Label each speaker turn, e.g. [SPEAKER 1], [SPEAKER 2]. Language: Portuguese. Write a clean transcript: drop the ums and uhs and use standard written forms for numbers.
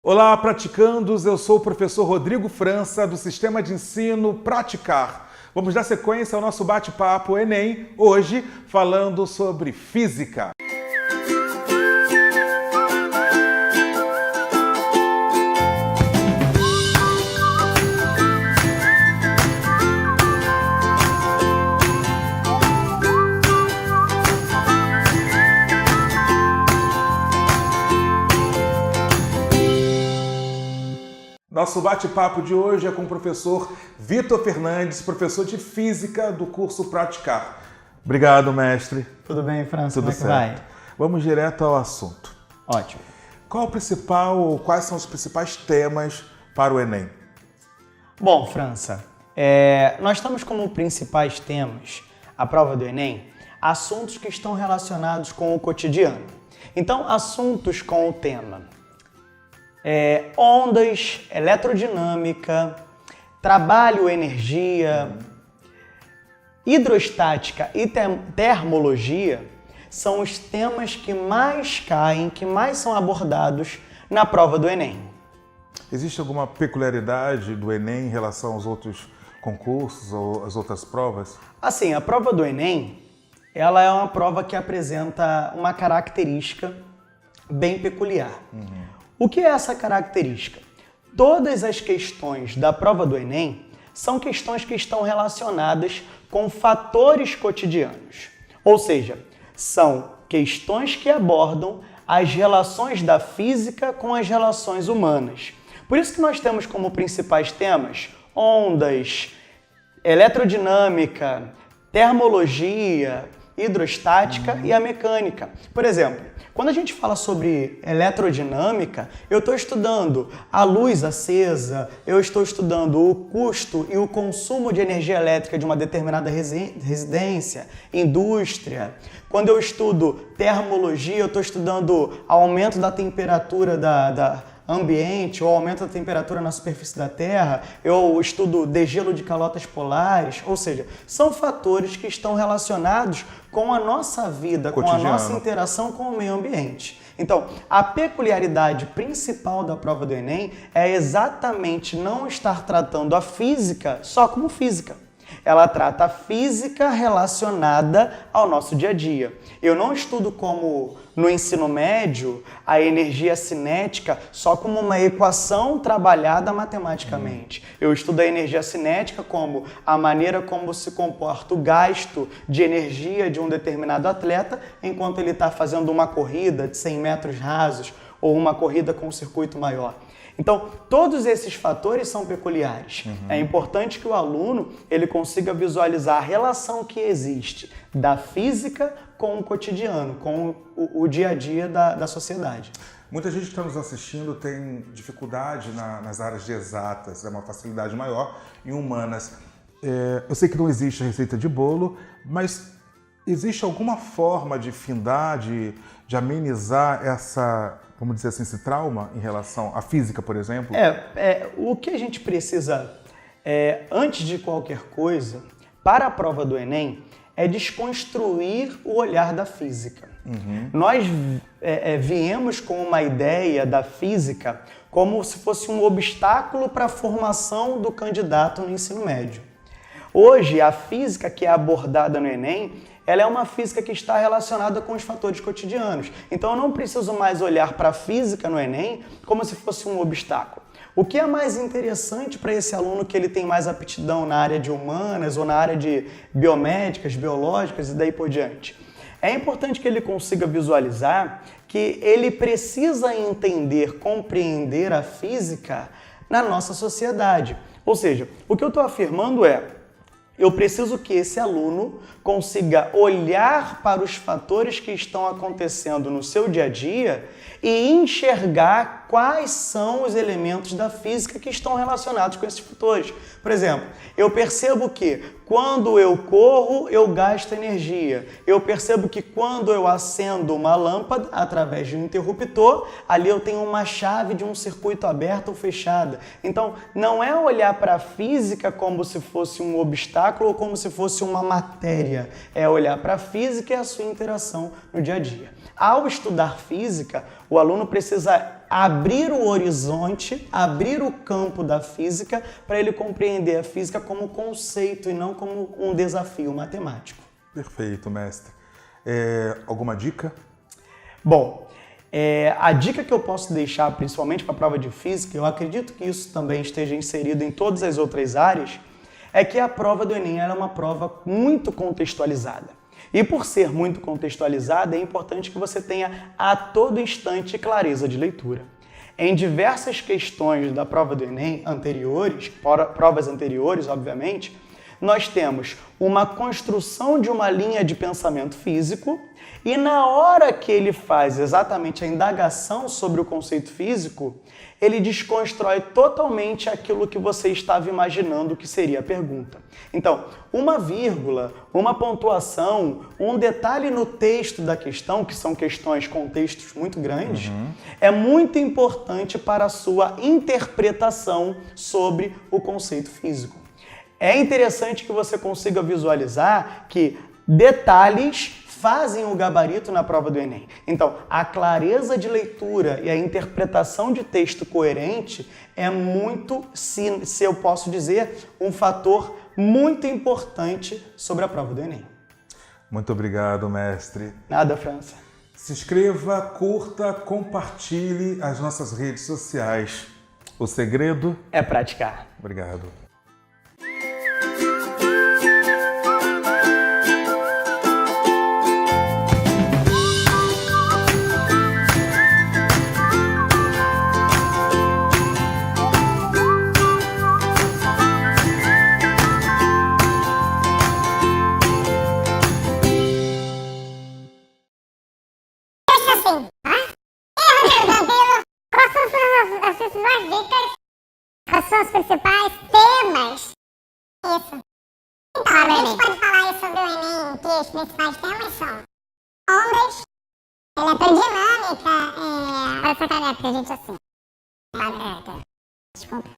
[SPEAKER 1] Olá, praticandos! Eu sou o professor Rodrigo França, do Sistema de Ensino Praticar. Vamos dar sequência ao nosso bate-papo Enem, hoje falando sobre física. Nosso bate-papo de hoje é com o professor Vitor Fernandes, professor de Física do curso Praticar. Obrigado, mestre.
[SPEAKER 2] Tudo bem, França?
[SPEAKER 1] Tudo certo. Vai? Vamos direto ao assunto.
[SPEAKER 2] Ótimo.
[SPEAKER 1] Quais são os principais temas para o Enem?
[SPEAKER 2] Bom, França, nós estamos como principais temas, a prova do Enem, assuntos que estão relacionados com o cotidiano. Então, assuntos com o tema ondas, eletrodinâmica, trabalho, energia, hidrostática e termologia são os temas que mais caem, que mais são abordados na prova do Enem.
[SPEAKER 1] Existe alguma peculiaridade do Enem em relação aos outros concursos ou às outras provas?
[SPEAKER 2] Assim, a prova do Enem, ela é uma prova que apresenta uma característica bem peculiar. O que é essa característica? Todas as questões da prova do Enem são questões que estão relacionadas com fatores cotidianos. Ou seja, são questões que abordam as relações da física com as relações humanas. Por isso que nós temos como principais temas ondas, eletrodinâmica, termologia, hidrostática e a mecânica. Por exemplo, quando a gente fala sobre eletrodinâmica, eu estou estudando a luz acesa, eu estou estudando o custo e o consumo de energia elétrica de uma determinada residência, indústria. Quando eu estudo termologia, eu estou estudando aumento da temperatura da ambiente ou aumento da temperatura na superfície da Terra, eu estudo degelo de calotas polares, ou seja, são fatores que estão relacionados com a nossa vida, cotidiano, com a nossa interação com o meio ambiente. Então, a peculiaridade principal da prova do Enem é exatamente não estar tratando a física só como física. Ela trata a física relacionada ao nosso dia a dia. Eu não estudo como no ensino médio a energia cinética só como uma equação trabalhada matematicamente. Eu estudo a energia cinética como a maneira como se comporta o gasto de energia de um determinado atleta enquanto ele está fazendo uma corrida de 100 metros rasos ou uma corrida com um circuito maior. Então, todos esses fatores são peculiares. É importante que o aluno ele consiga visualizar a relação que existe da física com o cotidiano, com o dia a dia da sociedade.
[SPEAKER 1] Muita gente que está nos assistindo tem dificuldade nas áreas de exatas, é uma facilidade maior em humanas. Eu sei que não existe a receita de bolo, mas existe alguma forma de findar, de amenizar essa, vamos dizer assim, esse trauma em relação à física, por exemplo?
[SPEAKER 2] O que a gente precisa, antes de qualquer coisa, para a prova do Enem, é desconstruir o olhar da física. Nós viemos com uma ideia da física como se fosse um obstáculo para a formação do candidato no ensino médio. Hoje, a física que é abordada no Enem, ela é uma física que está relacionada com os fatores cotidianos. Então, eu não preciso mais olhar para a física no Enem como se fosse um obstáculo. O que é mais interessante para esse aluno que ele tem mais aptidão na área de humanas ou na área de biomédicas, biológicas e daí por diante? É importante que ele consiga visualizar que ele precisa entender, compreender a física na nossa sociedade. Ou seja, o que eu estou afirmando eu preciso que esse aluno consiga olhar para os fatores que estão acontecendo no seu dia a dia e enxergar quais são os elementos da física que estão relacionados com esses fatores. Por exemplo, eu percebo que quando eu corro, eu gasto energia. Eu percebo que quando eu acendo uma lâmpada através de um interruptor, ali eu tenho uma chave de um circuito aberto ou fechada. Então, não é olhar para a física como se fosse um obstáculo ou como se fosse uma matéria. É olhar para a física e a sua interação no dia a dia. Ao estudar física, o aluno precisa abrir o horizonte, abrir o campo da física para ele compreender a física como conceito e não como um desafio matemático.
[SPEAKER 1] Perfeito, mestre. Alguma dica?
[SPEAKER 2] Bom, a dica que eu posso deixar principalmente para a prova de física, eu acredito que isso também esteja inserido em todas as outras áreas, é que a prova do Enem é uma prova muito contextualizada. E por ser muito contextualizada, é importante que você tenha a todo instante clareza de leitura. Em diversas questões da prova do Enem anteriores, provas anteriores, obviamente, nós temos uma construção de uma linha de pensamento físico e na hora que ele faz exatamente a indagação sobre o conceito físico, ele desconstrói totalmente aquilo que você estava imaginando que seria a pergunta. Então, uma vírgula, uma pontuação, um detalhe no texto da questão, que são questões com textos muito grandes, é muito importante para a sua interpretação sobre o conceito físico. É interessante que você consiga visualizar que detalhes fazem o gabarito na prova do Enem. Então, a clareza de leitura e a interpretação de texto coerente é muito, se eu posso dizer, um fator muito importante sobre a prova do Enem.
[SPEAKER 1] Muito obrigado, mestre.
[SPEAKER 2] Nada, França.
[SPEAKER 1] Se inscreva, curta, compartilhe as nossas redes sociais. O segredo
[SPEAKER 2] é praticar.
[SPEAKER 1] Obrigado.
[SPEAKER 3] Quais são os principais temas? Isso. Então, a gente pode falar aí sobre o Enem, que os principais temas são ondas, eletrodinâmica, para sacanear, porque a gente assim. Desculpa.